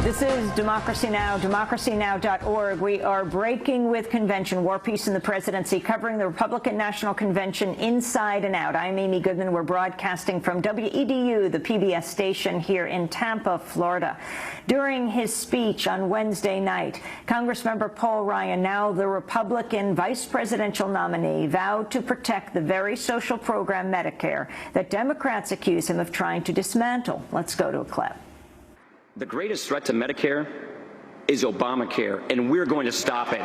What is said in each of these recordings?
This is Democracy Now!, democracynow.org. We are breaking with convention, War, Peace, and the Presidency, covering the Republican National Convention inside and out. I'm Amy Goodman. We're broadcasting from WEDU, the PBS station here in Tampa, Florida. During his speech on Wednesday night, Congressmember Paul Ryan, now the Republican vice presidential nominee, vowed to protect the very social program Medicare that Democrats accuse him of trying to dismantle. Let's go to a clip. The greatest threat to Medicare is Obamacare, and we're going to stop it.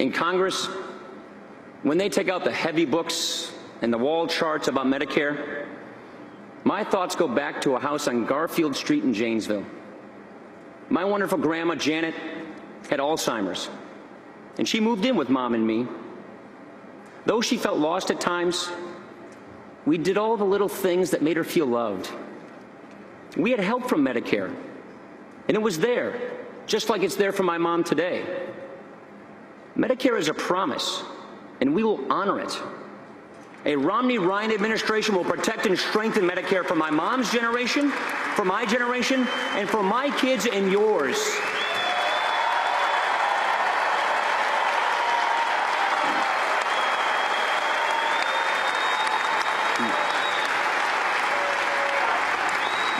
In Congress, when they take out the heavy books and the wall charts about Medicare, my thoughts go back to a house on Garfield Street in Janesville. My wonderful grandma, Janet, had Alzheimer's, and she moved in with Mom and me. Though she felt lost at times, we did all the little things that made her feel loved. We had help from Medicare, and it was there, just like it's there for my mom today. Medicare is a promise, and we will honor it. A Romney-Ryan administration will protect and strengthen Medicare for my mom's generation, for my generation, and for my kids and yours.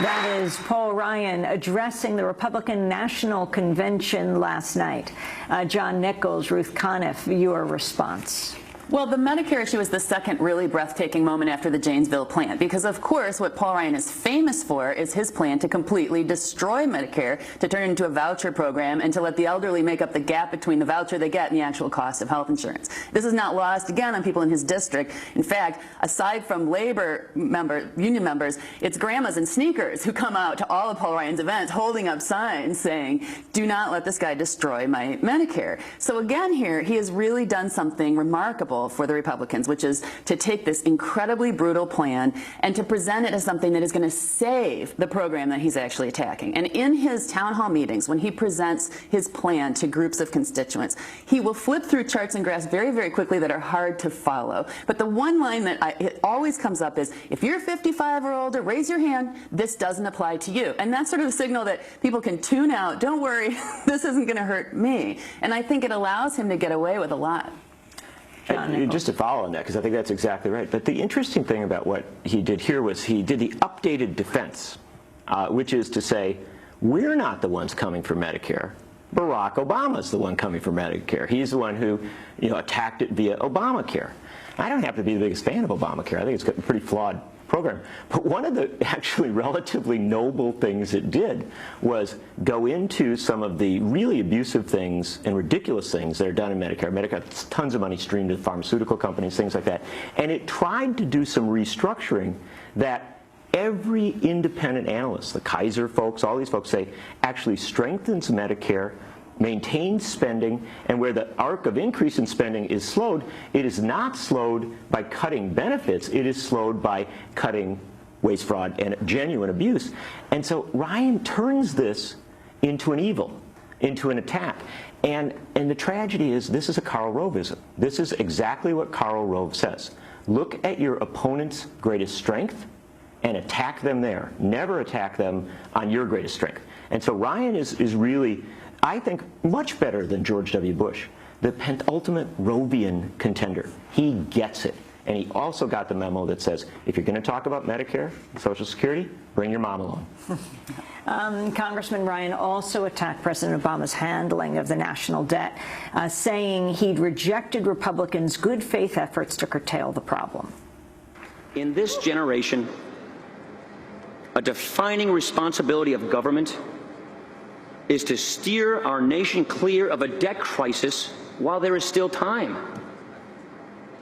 That is Paul Ryan addressing the Republican National Convention last night. John Nichols, Ruth Conniff, your response. Well, the Medicare issue is the second really breathtaking moment after the Janesville plan, because of course what Paul Ryan is famous for is his plan to completely destroy Medicare, to turn it into a voucher program, and to let the elderly make up the gap between the voucher they get and the actual cost of health insurance. This is not lost again on people in his district. In fact, aside from union members, it's grandmas in sneakers who come out to all of Paul Ryan's events holding up signs saying, "Do not let this guy destroy my Medicare." So again here, he has really done something remarkable for the Republicans, which is to take this incredibly brutal plan and to present it as something that is going to save the program that he's actually attacking. And in his town hall meetings, when he presents his plan to groups of constituents, he will flip through charts and graphs very, very quickly that are hard to follow. But the one line that it always comes up is, if you're 55 or older, raise your hand, this doesn't apply to you. And that's sort of the signal that people can tune out. Don't worry, this isn't going to hurt me. And I think it allows him to get away with a lot. Just to follow on that, because I think that's exactly right. But the interesting thing about what he did here was he did the updated defense, which is to say, we're not the ones coming for Medicare. Barack Obama's the one coming for Medicare. He's the one who, attacked it via Obamacare. I don't have to be the biggest fan of Obamacare. I think it's got a pretty flawed program. But one of the actually relatively noble things it did was go into some of the really abusive things and ridiculous things that are done in Medicare. Medicare has tons of money streamed to pharmaceutical companies, things like that. And it tried to do some restructuring that every independent analyst, the Kaiser folks, all these folks say, actually strengthens Medicare, maintains spending, and where the arc of increase in spending is slowed, it is not slowed by cutting benefits, it is slowed by cutting waste, fraud, and genuine abuse. And so Ryan turns this into an evil, into an attack. And the tragedy is, this is a Karl Roveism. This is exactly what Karl Rove says. Look at your opponent's greatest strength and attack them there. Never attack them on your greatest strength. And so Ryan is really, I think, much better than George W. Bush, the penultimate Rovian contender. He gets it. And he also got the memo that says, if you're going to talk about Medicare, Social Security, bring your mom along. Congressman Ryan also attacked President Obama's handling of the national debt, saying he'd rejected Republicans' good faith efforts to curtail the problem. In this generation, a defining responsibility of government is to steer our nation clear of a debt crisis while there is still time.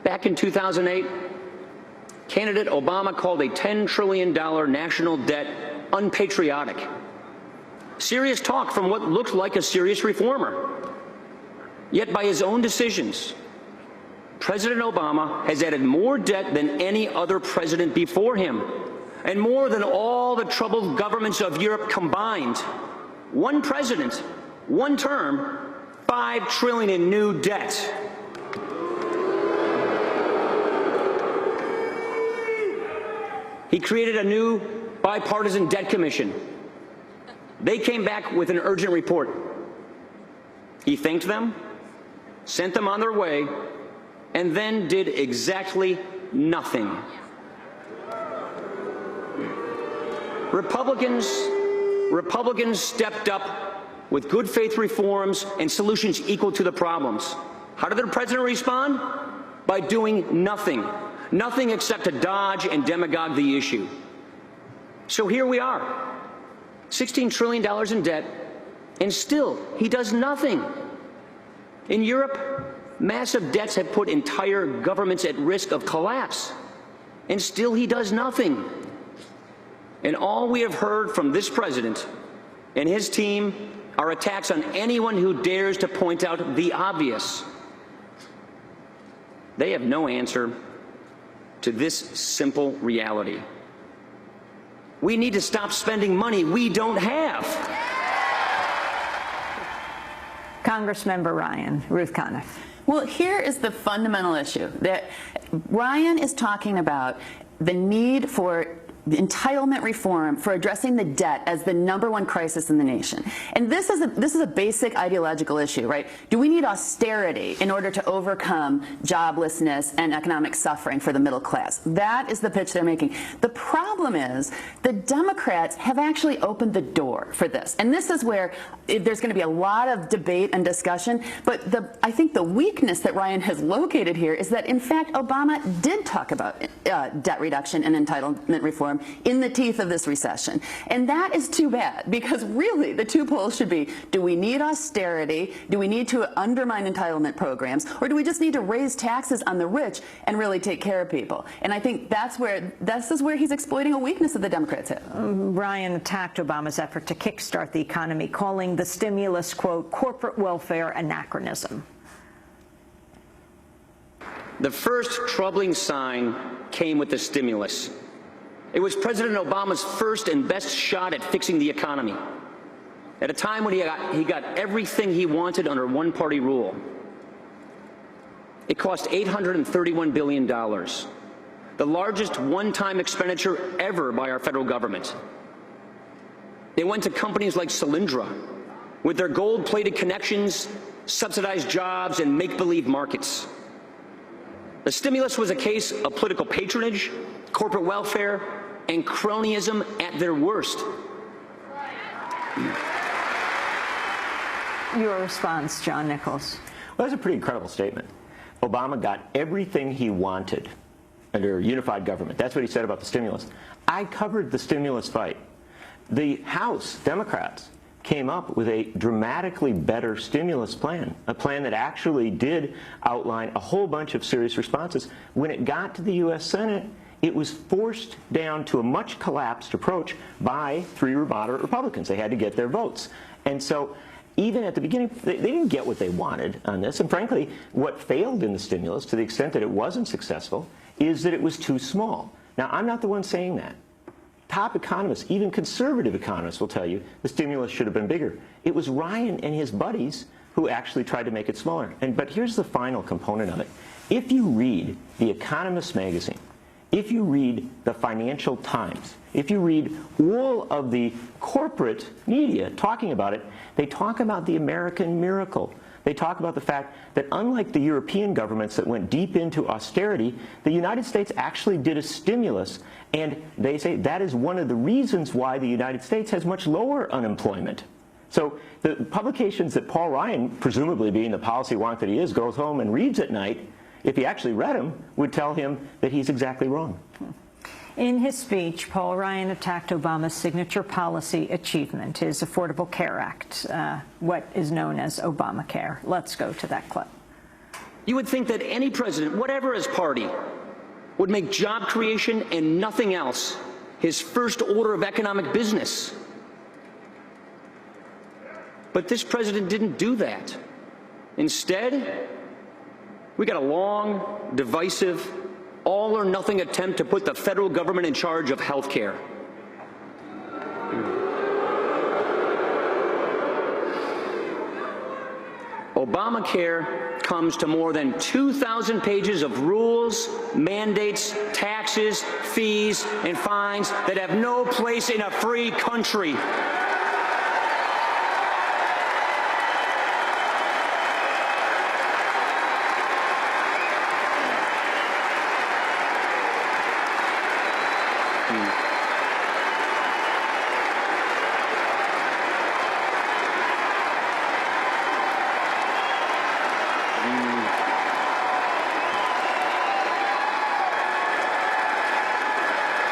Back in 2008, candidate Obama called a $10 trillion national debt unpatriotic. Serious talk from what looked like a serious reformer. Yet by his own decisions, President Obama has added more debt than any other president before him. and more than all the troubled governments of Europe combined. One president, one term, $5 trillion in new debt. He created a new bipartisan debt commission. They came back with an urgent report. He thanked them, sent them on their way, and then did exactly nothing. Republicans stepped up with good faith reforms and solutions equal to the problems. How did the president respond? By doing nothing. Nothing except to dodge and demagogue the issue. So here we are, $16 trillion in debt, and still he does nothing. In Europe, massive debts have put entire governments at risk of collapse, and still he does nothing. And all we have heard from this president and his team are attacks on anyone who dares to point out the obvious. They have no answer to this simple reality. We need to stop spending money we don't have. Congressmember Ryan, Ruth Conniff. Well, here is the fundamental issue that Ryan is talking about: the need for entitlement reform, for addressing the debt as the #1 crisis in the nation. And this is a basic ideological issue, right? Do we need austerity in order to overcome joblessness and economic suffering for the middle class? That is the pitch they're making. The problem is the Democrats have actually opened the door for this. And this is where there's going to be a lot of debate and discussion. But I think the weakness that Ryan has located here is that, in fact, Obama did talk about debt reduction and entitlement reform in the teeth of this recession. And that is too bad, because really the two poles should be: do we need austerity, do we need to undermine entitlement programs, or do we just need to raise taxes on the rich and really take care of people? And I think this is where he's exploiting a weakness that the Democrats have. Ryan attacked Obama's effort to kickstart the economy, calling the stimulus, quote, corporate welfare anachronism. The first troubling sign came with the stimulus. It was President Obama's first and best shot at fixing the economy, at a time when he got everything he wanted under one-party rule. It cost $831 billion, the largest one-time expenditure ever by our federal government. It went to companies like Solyndra, with their gold-plated connections, subsidized jobs, and make-believe markets. The stimulus was a case of political patronage, corporate welfare, and cronyism at their worst. Your response, John Nichols. Well, that's a pretty incredible statement. Obama got everything he wanted under unified government. That's what he said about the stimulus. I covered the stimulus fight. The House Democrats came up with a dramatically better stimulus plan, a plan that actually did outline a whole bunch of serious responses. When it got to the U.S. Senate, it was forced down to a much collapsed approach by 3 moderate Republicans. They had to get their votes. And so even at the beginning, they didn't get what they wanted on this. And frankly, what failed in the stimulus, to the extent that it wasn't successful, is that it was too small. Now, I'm not the one saying that. Top economists, even conservative economists, will tell you the stimulus should have been bigger. It was Ryan and his buddies who actually tried to make it smaller. But here's the final component of it. If you read The Economist magazine, if you read the Financial Times, if you read all of the corporate media talking about it, they talk about the American miracle. They talk about the fact that unlike the European governments that went deep into austerity, the United States actually did a stimulus, and they say that is one of the reasons why the United States has much lower unemployment. So the publications that Paul Ryan, presumably being the policy wonk that he is, goes home and reads at night, if he actually read them, would tell him that he's exactly wrong. In his speech, Paul Ryan attacked Obama's signature policy achievement, his Affordable Care Act, what is known as Obamacare. Let's go to that clip. You would think that any president, whatever his party, would make job creation and nothing else his first order of economic business. But this president didn't do that. Instead, we got a long, divisive, all-or-nothing attempt to put the federal government in charge of health care. Obamacare comes to more than 2,000 pages of rules, mandates, taxes, fees, and fines that have no place in a free country.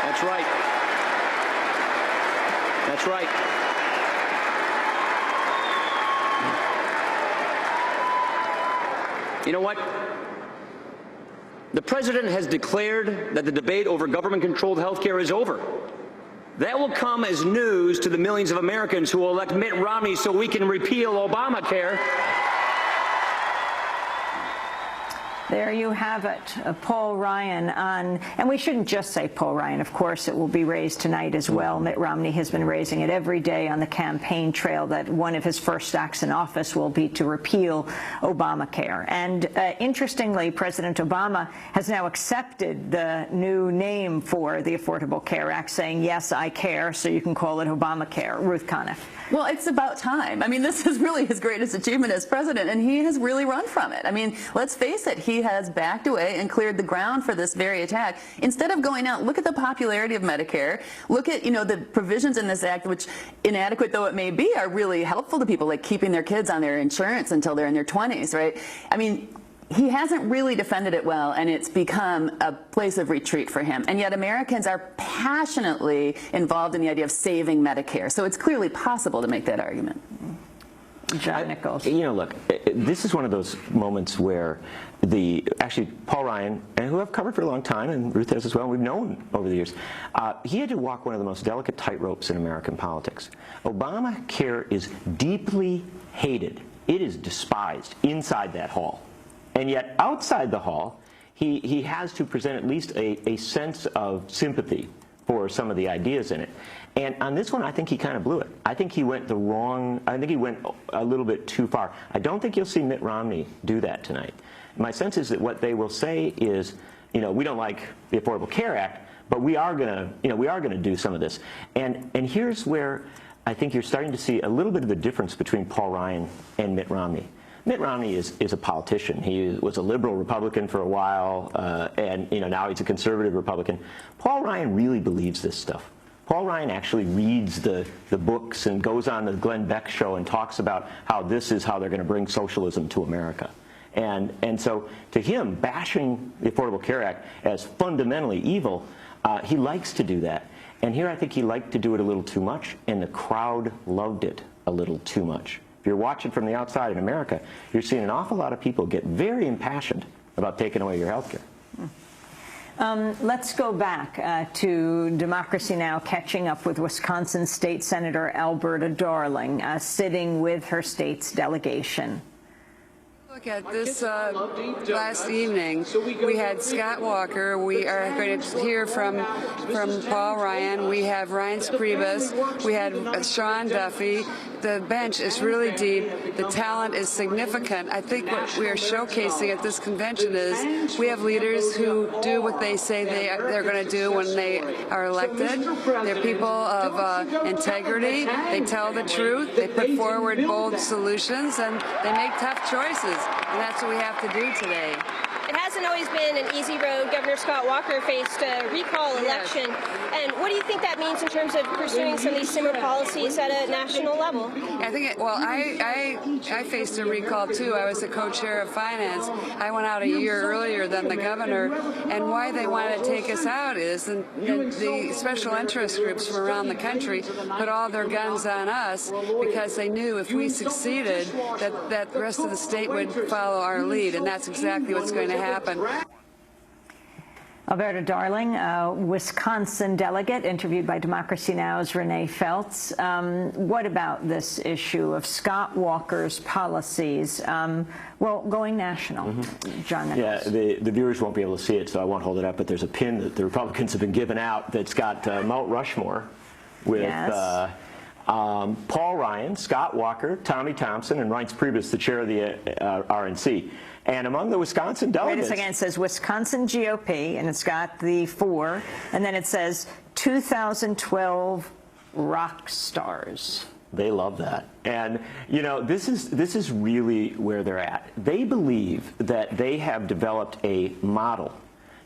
That's right. That's right. You know what? The president has declared that the debate over government-controlled health care is over. That will come as news to the millions of Americans who will elect Mitt Romney so we can repeal Obamacare. There you have it, Paul Ryan on, and we shouldn't just say Paul Ryan, of course it will be raised tonight as well. Mitt Romney has been raising it every day on the campaign trail that one of his first acts in office will be to repeal Obamacare. And interestingly, President Obama has now accepted the new name for the Affordable Care Act, saying, yes, I care, so you can call it Obamacare. Ruth Conniff. Well, it's about time. I mean, this is really his greatest achievement as president, and he has really run from it. I mean, let's face it, he has backed away and cleared the ground for this very attack. Instead of going out, look at the popularity of Medicare. Look at, you know, the provisions in this act, which, inadequate though it may be, are really helpful to people, like keeping their kids on their insurance until they're in their 20s, right? I mean, he hasn't really defended it well, and it's become a place of retreat for him. And yet Americans are passionately involved in the idea of saving Medicare. So it's clearly possible to make that argument. John Nichols. You know, look, this is one of those moments where actually Paul Ryan, and who I've covered for a long time, and Ruth has as well, and we've known over the years, he had to walk one of the most delicate tightropes in American politics. Obamacare is deeply hated. It is despised inside that hall. And yet outside the hall, he has to present at least a sense of sympathy for some of the ideas in it. And on this one, I think he kind of blew it. I think he went I think he went a little bit too far. I don't think you'll see Mitt Romney do that tonight. My sense is that what they will say is, you know, we don't like the Affordable Care Act, but we are going to do some of this. And here's where I think you're starting to see a little bit of the difference between Paul Ryan and Mitt Romney. Mitt Romney is a politician. He was a liberal Republican for a while, and now he's a conservative Republican. Paul Ryan really believes this stuff. Paul Ryan actually reads the books and goes on the Glenn Beck show and talks about how this is how they're going to bring socialism to America. And so to him, bashing the Affordable Care Act as fundamentally evil, he likes to do that. And here I think he liked to do it a little too much, and the crowd loved it a little too much. If you're watching from the outside in America, you're seeing an awful lot of people get very impassioned about taking away your health care. Let's go back to Democracy Now! Catching up with Wisconsin State Senator Alberta Darling, sitting with her state's delegation. Look at this last evening. We had Scott Walker. We are going to hear from Paul Ryan. We have Ryan Scribas. We had Sean Duffy. The bench is really deep. The talent is significant. I think what we are showcasing at this convention is we have leaders who do what they say they're going to do when they are elected. They're people of integrity. They tell the truth. They put forward bold solutions, and they make tough choices. And that's what we have to do today. It hasn't always been an easy road. Governor Scott Walker faced a recall election. And what do you think that means in terms of pursuing some of these similar policies at a national level? I think, I faced a recall too. I was the co-chair of finance. I went out a year earlier than the governor. And why they wanted to take us out is the special interest groups from around the country put all their guns on us because they knew if we succeeded that the rest of the state would follow our lead. And that's exactly what's going to happen. Alberta Darling, Wisconsin delegate, interviewed by Democracy Now!'s Renee Feltz. What about this issue of Scott Walker's policies, well, going national? John Nichols. Yeah, the viewers won't be able to see it, so I won't hold it up, but there's a pin that the Republicans have been giving out that's got Mount Rushmore with Paul Ryan, Scott Walker, Tommy Thompson, and Reince Priebus, the chair of the RNC. And among the Wisconsin delegates... Wait a second. It says Wisconsin GOP, and it's got the 4, and then it says 2012 rock stars. They love that. And, you know, this is really where they're at. They believe that they have developed a model,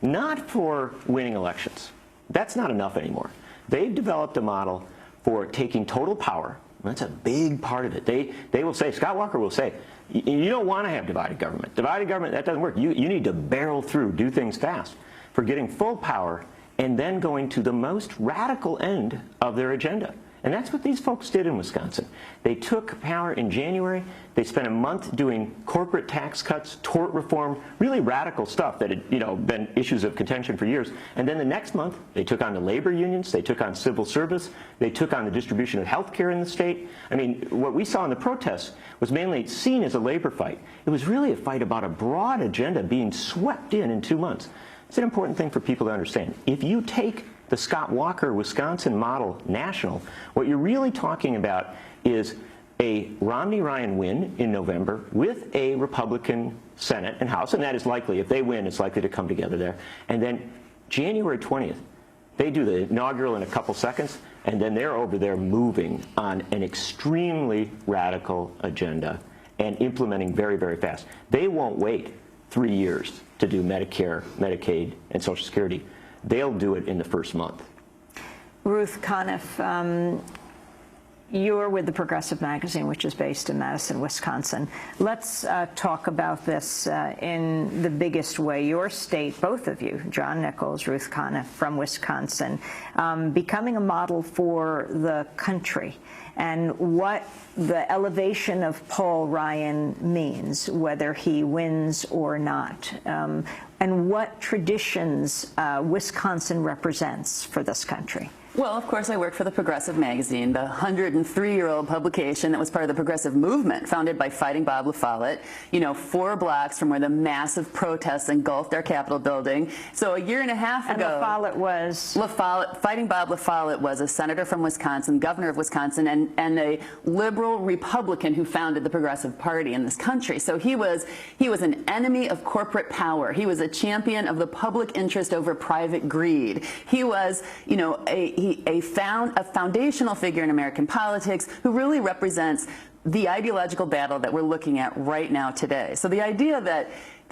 not for winning elections. That's not enough anymore. They've developed a model for taking total power. That's a big part of it. They will say, Scott Walker will say, you don't want to have divided government. Divided government, that doesn't work. You need to barrel through, do things fast. For getting full power and then going to the most radical end of their agenda. And that's what these folks did in Wisconsin. They took power in January. They spent a month doing corporate tax cuts, tort reform, really radical stuff that had, been issues of contention for years. And then the next month, they took on the labor unions. They took on civil service. They took on the distribution of health care in the state. I mean, what we saw in the protests was mainly seen as a labor fight. It was really a fight about a broad agenda being swept in 2 months. It's an important thing for people to understand. If you take the Scott Walker Wisconsin model national, what you're really talking about is a Romney-Ryan win in November with a Republican Senate and House, and that is likely, if they win, it's likely to come together there. And then January 20th, they do the inaugural in a couple seconds, and then they're over there moving on an extremely radical agenda and implementing very, very fast. They won't wait 3 years to do Medicare, Medicaid, and Social Security. They'll do it in the first month. Ruth Conniff, you're with the Progressive magazine, which is based in Madison, Wisconsin. Let's talk about this in the biggest way. Your state, both of you, John Nichols, Ruth Conniff from Wisconsin, becoming a model for the country, and what the elevation of Paul Ryan means, whether he wins or not, and what traditions Wisconsin represents for this country. Well, of course, I work for the Progressive magazine, the 103-year-old publication that was part of the progressive movement, founded by Fighting Bob La Follette, 4 blocks from where the massive protests engulfed our Capitol building. So a year and a half ago... And La Follette was? Fighting Bob La Follette was a senator from Wisconsin, governor of Wisconsin, and a liberal Republican who founded the Progressive Party in this country. So he was an enemy of corporate power. He was a champion of the public interest over private greed. He was, a foundational figure in American politics who really represents the ideological battle that we're looking at right now today. So the idea that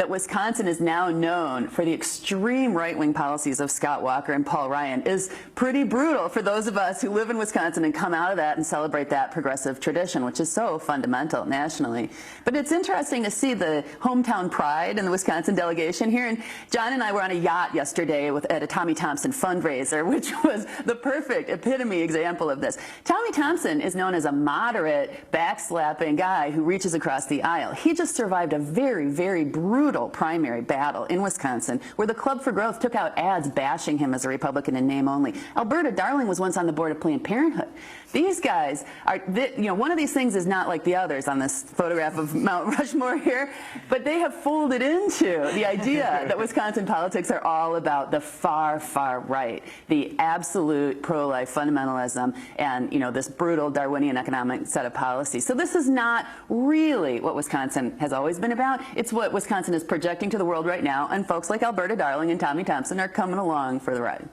Wisconsin is now known for the extreme right-wing policies of Scott Walker and Paul Ryan is pretty brutal for those of us who live in Wisconsin and come out of that and celebrate that progressive tradition, which is so fundamental nationally. But it's interesting to see the hometown pride in the Wisconsin delegation here. And John and I were on a yacht yesterday at a Tommy Thompson fundraiser, which was the perfect epitome example of this. Tommy Thompson is known as a moderate, backslapping guy who reaches across the aisle. He just survived a very, very brutal primary battle in Wisconsin where the Club for Growth took out ads bashing him as a Republican in name only. Alberta Darling was once on the board of Planned Parenthood. These guys are, one of these things is not like the others on this photograph of Mount Rushmore here, but they have folded into the idea that Wisconsin politics are all about the far, far right, the absolute pro-life fundamentalism, and this brutal Darwinian economic set of policies. So this is not really what Wisconsin has always been about. It's what Wisconsin is projecting to the world right now, and folks like Alberta Darling and Tommy Thompson are coming along for the ride.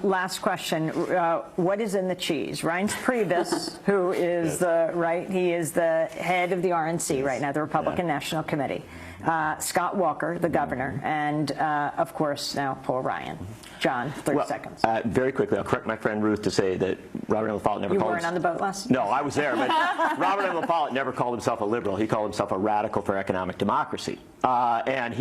Last question. What is in the cheese? Reince Priebus, who is he is the head of the RNC right now, the Republican National Committee. Scott Walker, the governor, and of course now Paul Ryan. John, 30 seconds. Very quickly, I'll correct my friend Ruth to say that Robert M. La Follette never called himself... You weren't on the boat last? No, I was there, but Robert M. La Follette never called himself a liberal. He called himself a radical for economic democracy. And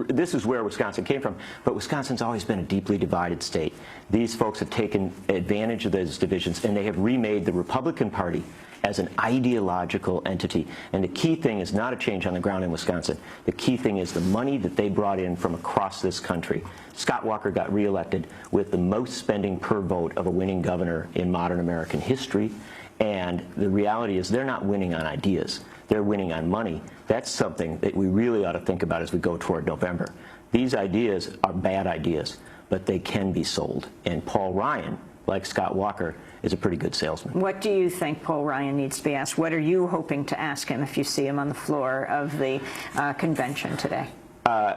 this is where Wisconsin came from. But Wisconsin's always been a deeply divided state. These folks have taken advantage of those divisions, and they have remade the Republican Party as an ideological entity. And the key thing is not a change on the ground in Wisconsin. The key thing is the money that they brought in from across this country. Scott Walker got reelected with the most spending per vote of a winning governor in modern American history. And the reality is they're not winning on ideas. They're winning on money. That's something that we really ought to think about as we go toward November. These ideas are bad ideas, but they can be sold. And Paul Ryan, like Scott Walker, is a pretty good salesman. What do you think Paul Ryan needs to be asked? What are you hoping to ask him if you see him on the floor of the convention today?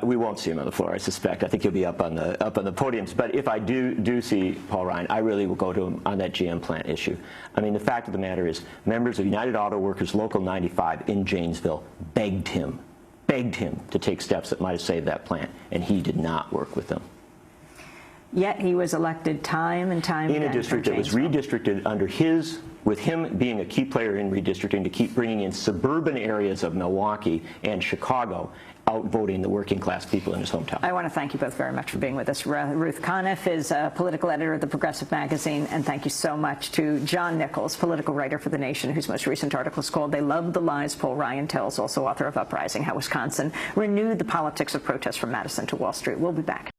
We won't see him on the floor, I suspect. I think he'll be up on the podiums. But if I do see Paul Ryan, I really will go to him on that GM plant issue. I mean, the fact of the matter is, members of United Auto Workers Local 95 in Janesville begged him to take steps that might have saved that plant, and he did not work with them. Yet he was elected time and time again in a district that was redistricted under with him being a key player in redistricting to keep bringing in suburban areas of Milwaukee and Chicago, outvoting the working class people in his hometown. I want to thank you both very much for being with us. Ruth Conniff is a political editor of the Progressive magazine, and thank you so much to John Nichols, political writer for The Nation, whose most recent article is called "They Love the Lies Paul Ryan Tells," also author of Uprising: How Wisconsin Renewed the Politics of Protest from Madison to Wall Street. We'll be back.